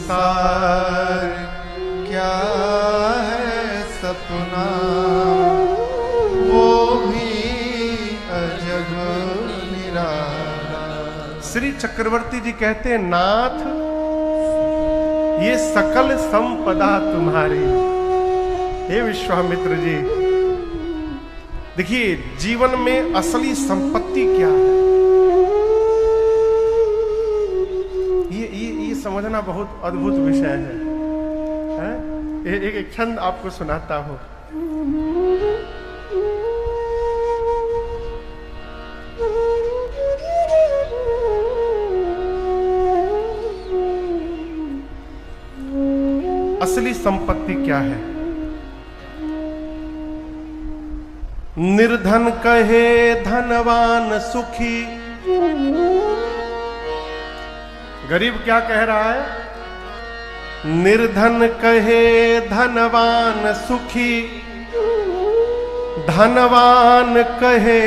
संसार क्या है सपना, वो भी अजब निराला। श्री चक्रवर्ती जी कहते हैं, नाथ ये सकल संपदा तुम्हारी। हे विश्वामित्र जी, देखिए जीवन में असली संपत्ति क्या है, ये समझना बहुत अद्भुत विषय है? एक छंद आपको सुनाता हूं। असली संपत्ति क्या है? निर्धन कहे धनवान सुखी। गरीब क्या कह रहा है? निर्धन कहे धनवान सुखी, धनवान कहे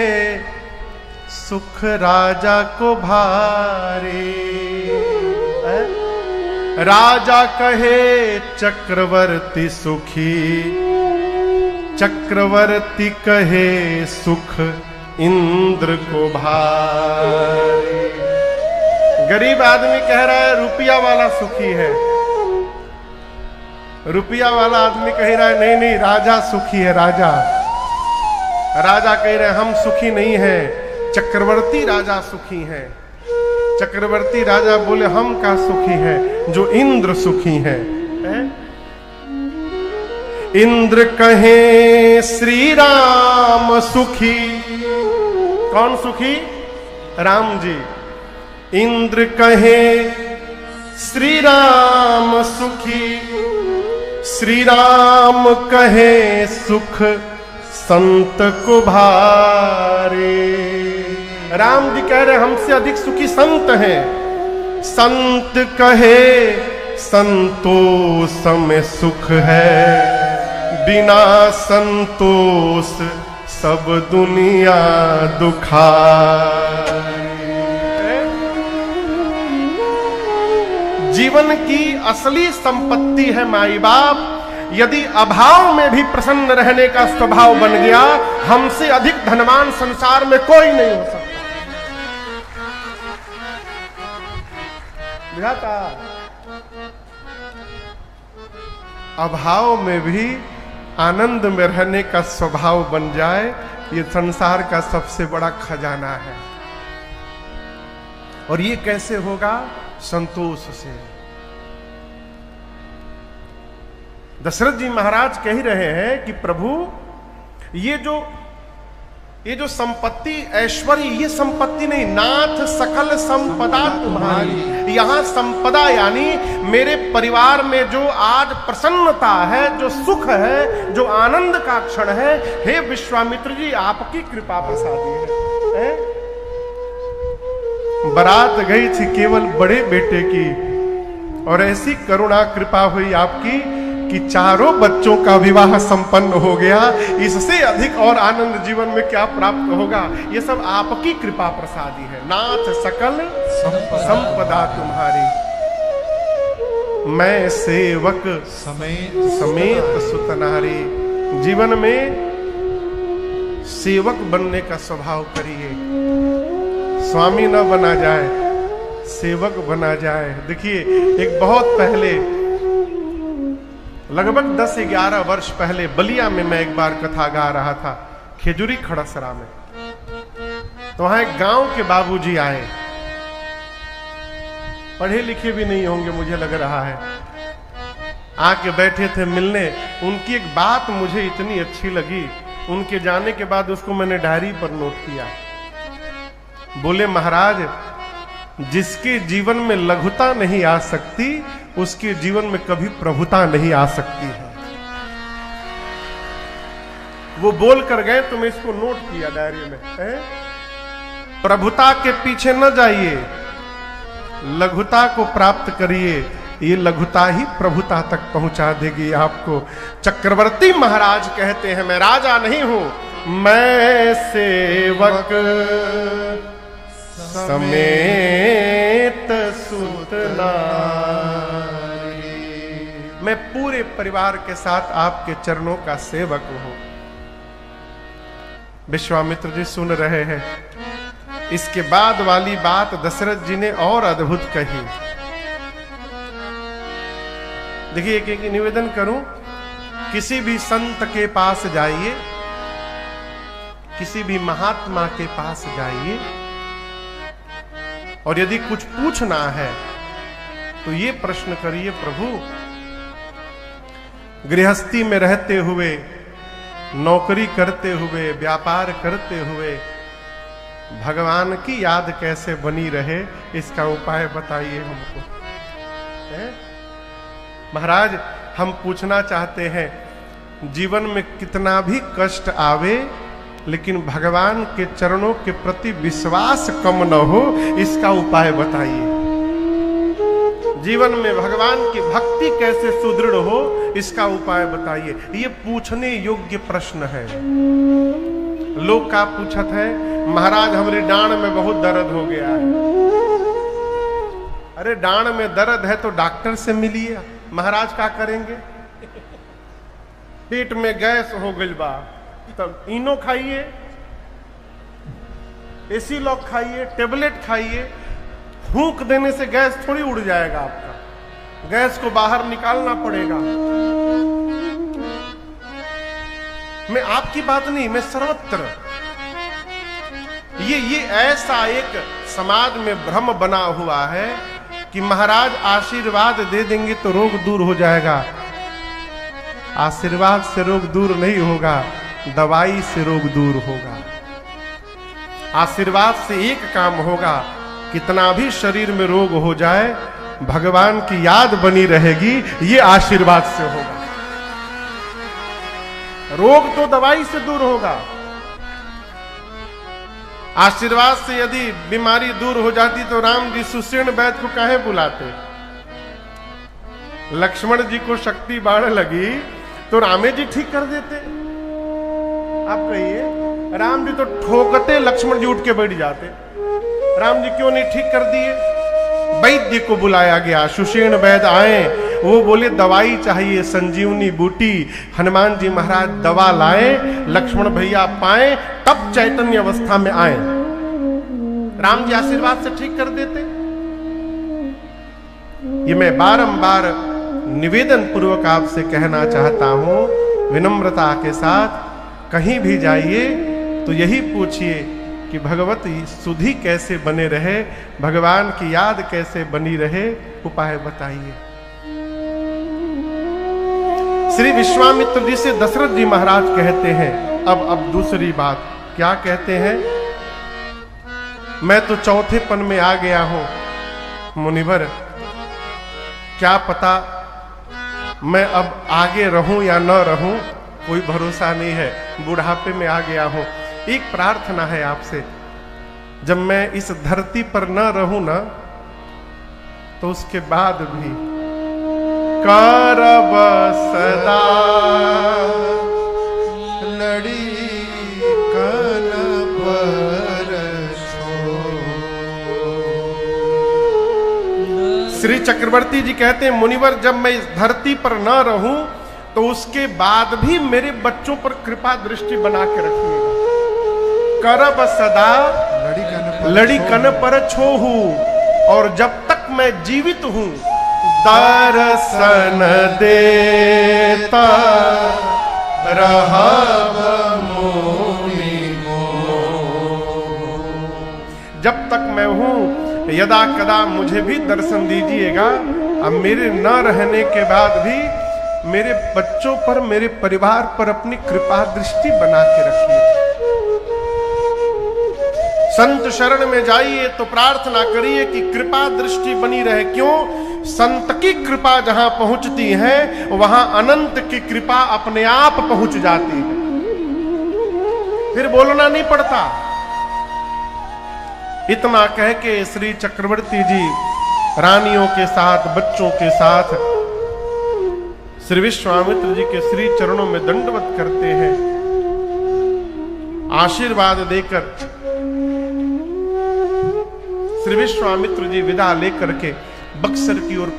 सुख राजा को भारी। राजा कहे चक्रवर्ती सुखी, चक्रवर्ती कहे सुख इंद्र को भारी। गरीब आदमी कह रहा है रुपया वाला सुखी है, रुपया वाला आदमी कह रहा है नहीं नहीं राजा सुखी है। राजा राजा कह रहे हैं हम सुखी नहीं हैं, चक्रवर्ती राजा सुखी हैं। चक्रवर्ती राजा बोले हम का सुखी है, जो इंद्र सुखी है। इंद्र कहे श्री राम सुखी। कौन सुखी? राम जी। इंद्र कहे श्री राम सुखी, श्री राम कहे सुख संत को भारे। राम जी कह रहे हमसे अधिक सुखी संत हैं। संत कहे संतोष में सुख है, बिना संतोष सब दुनिया दुखारी। जीवन की असली संपत्ति है माई बाप। यदि अभाव में भी प्रसन्न रहने का स्वभाव बन गया, हमसे अधिक धनवान संसार में कोई नहीं हो सकता। अभाव में भी आनंद में रहने का स्वभाव बन जाए, ये संसार का सबसे बड़ा खजाना है। और ये कैसे होगा? संतोष से। दशरथ जी महाराज कह रहे हैं कि प्रभु ये जो संपत्ति ऐश्वर्य, ये संपत्ति नहीं, नाथ सकल संपदा तुम्हारी। यहां संपदा यानी मेरे परिवार में जो आज प्रसन्नता है, जो सुख है, जो आनंद का क्षण है, हे विश्वामित्र जी आपकी कृपा प्रसादी है। बारात गई थी केवल बड़े बेटे की, और ऐसी करुणा कृपा हुई आपकी कि चारों बच्चों का विवाह संपन्न हो गया। इससे अधिक और आनंद जीवन में क्या प्राप्त होगा? ये सब आपकी कृपा प्रसादी है। नाथ सकल संपदा तुम्हारी, मैं सेवक समेत सुतनारी। जीवन में सेवक बनने का स्वभाव करिए, स्वामी न बना जाए, सेवक बना जाए। देखिए एक बहुत पहले, लगभग 10-11 वर्ष पहले बलिया में मैं एक बार कथा गा रहा था, खेजूरी खड़सरा में। तो वहां एक गांव के बाबूजी आए, पढ़े लिखे भी नहीं होंगे मुझे लग रहा है। आके बैठे थे मिलने। उनकी एक बात मुझे इतनी अच्छी लगी, उनके जाने के बाद उसको मैंने डायरी पर नोट किया। बोले महाराज, जिसके जीवन में लघुता नहीं आ सकती, उसके जीवन में कभी प्रभुता नहीं आ सकती है। वो बोल कर गए तो मैं इसको नोट किया डायरी में। प्रभुता के पीछे न जाइए, लघुता को प्राप्त करिए, ये लघुता ही प्रभुता तक पहुंचा देगी आपको। चक्रवर्ती महाराज कहते हैं मैं राजा नहीं हूं, मैं सेवक समेत सुतनारी। मैं पूरे परिवार के साथ आपके चरणों का सेवक हूं। विश्वामित्र जी सुन रहे हैं। इसके बाद वाली बात दशरथ जी ने और अद्भुत कही। देखिए, एक निवेदन करूं, किसी भी संत के पास जाइए, किसी भी महात्मा के पास जाइए, और यदि कुछ पूछना है तो ये प्रश्न करिए, प्रभु गृहस्थी में रहते हुए, नौकरी करते हुए, व्यापार करते हुए भगवान की याद कैसे बनी रहे, इसका उपाय बताइए हमको। महाराज, हम पूछना चाहते हैं, जीवन में कितना भी कष्ट आवे, लेकिन भगवान के चरणों के प्रति विश्वास कम न हो, इसका उपाय बताइए। जीवन में भगवान की भक्ति कैसे सुदृढ़ हो, इसका उपाय बताइए। ये पूछने योग्य प्रश्न है। लोग का पूछत है, महाराज हमारी डांड में बहुत दर्द हो गया है। अरे डांड में दर्द है तो डॉक्टर से मिलिए। महाराज क्या करेंगे? पेट में गैस हो गई बा, तब इनो खाइए, एसी लॉक खाइए, टेबलेट खाइए। फूंक देने से गैस थोड़ी उड़ जाएगा आपका, गैस को बाहर निकालना पड़ेगा। मैं आपकी बात नहीं, मैं सर्वत्र ये ऐसा एक समाज में भ्रम बना हुआ है कि महाराज आशीर्वाद दे देंगे तो रोग दूर हो जाएगा। आशीर्वाद से रोग दूर नहीं होगा, दवाई से रोग दूर होगा। आशीर्वाद से एक काम होगा, कितना भी शरीर में रोग हो जाए, भगवान की याद बनी रहेगी, ये आशीर्वाद से होगा। रोग तो दवाई से दूर होगा। आशीर्वाद से यदि बीमारी दूर हो जाती तो राम जी सुषेण वैद्य को काहे बुलाते? लक्ष्मण जी को शक्ति बाढ़ लगी तो रामे जी ठीक कर देते। आप कहिए, राम जी तो ठोकते, लक्ष्मण जी उठ के बैठ जाते। राम जी क्यों नहीं ठीक कर दिए? वैद्य को बुलाया गया, सुषेण वैद्य आए, वो बोले दवाई चाहिए, संजीवनी बूटी। हनुमान जी महाराज दवा लाए, लक्ष्मण भैया पाए, तब चैतन्य अवस्था में आए। राम जी आशीर्वाद से ठीक कर देते। ये मैं बारंबार निवेदन पूर्वक आपसे कहना चाहता हूं, विनम्रता के साथ, कहीं भी जाइए तो यही पूछिए कि भगवत सुधि कैसे बने रहे, भगवान की याद कैसे बनी रहे, उपाय बताइए। श्री विश्वामित्र जी से दशरथ जी महाराज कहते हैं, अब दूसरी बात क्या कहते हैं? मैं तो चौथेपन में आ गया हूं मुनिवर, क्या पता मैं अब आगे रहूं या न रहूं, कोई भरोसा नहीं है। बुढ़ापे में आ गया हूं। एक प्रार्थना है आपसे, जब मैं इस धरती पर न रहूं ना, तो उसके बाद भी करब सदा लड़ी कन पर श्री चक्रवर्ती जी कहते हैं, मुनिवर जब मैं इस धरती पर न रहूं तो उसके बाद भी मेरे बच्चों पर कृपा दृष्टि बना के रखिएगा। करब सदा लड़ी कन पर छोहू, और जब तक मैं जीवित हूं दर्शन देता रहब मुनि मोह। जब तक मैं हूं, यदा कदा मुझे भी दर्शन दीजिएगा। अब मेरे न रहने के बाद भी मेरे बच्चों पर, मेरे परिवार पर अपनी कृपा दृष्टि बना के रखिए। संत शरण में जाइए तो प्रार्थना करिए कि कृपा दृष्टि बनी रहे। क्यों? संत की कृपा जहां पहुंचती है वहां अनंत की कृपा अपने आप पहुंच जाती है, फिर बोलना नहीं पड़ता। इतना कह के श्री चक्रवर्ती जी रानियों के साथ, बच्चों के साथ श्री विश्वामित्र जी के श्री चरणों में दंडवत करते हैं। आशीर्वाद देकर श्री विश्वामित्र जी विदा लेकर के बक्सर की ओर